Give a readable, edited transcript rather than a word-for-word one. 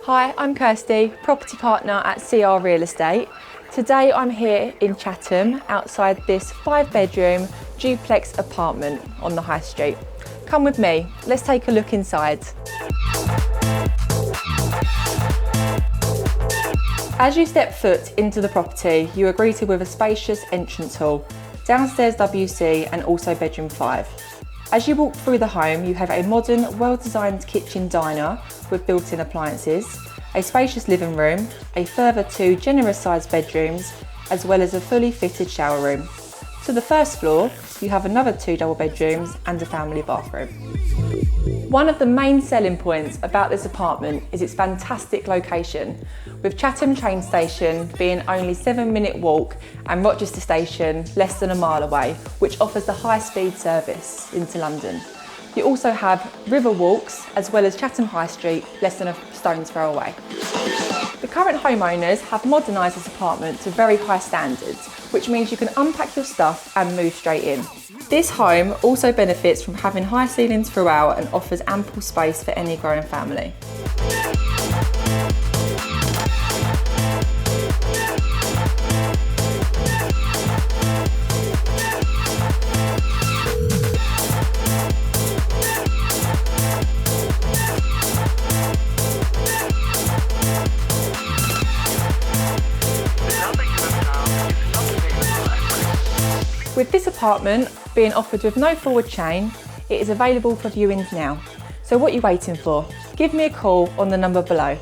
Hi, I'm Kirsty, property partner at CR Real Estate. Today I'm here in Chatham outside this 5-bedroom duplex apartment on the High Street. Come with me, let's take a look inside. As you step foot into the property, you are greeted with a spacious entrance hall, downstairs WC and also bedroom 5. As you walk through the home, you have a modern, well-designed kitchen diner with built-in appliances, a spacious living room, a further 2 generous-sized bedrooms, as well as a fully fitted shower room. To the first floor, you have another 2 double bedrooms and a family bathroom. One of the main selling points about this apartment is its fantastic location, with Chatham train station being only 7-minute walk and Rochester station less than a mile away, which offers the high-speed service into London. You also have river walks as well as Chatham High Street less than a stone's throw away. The current homeowners have modernised this apartment to very high standards, which means you can unpack your stuff and move straight in. This home also benefits from having high ceilings throughout and offers ample space for any growing family. With this apartment being offered with no forward chain, it is available for viewings now. So what are you waiting for? Give me a call on the number below.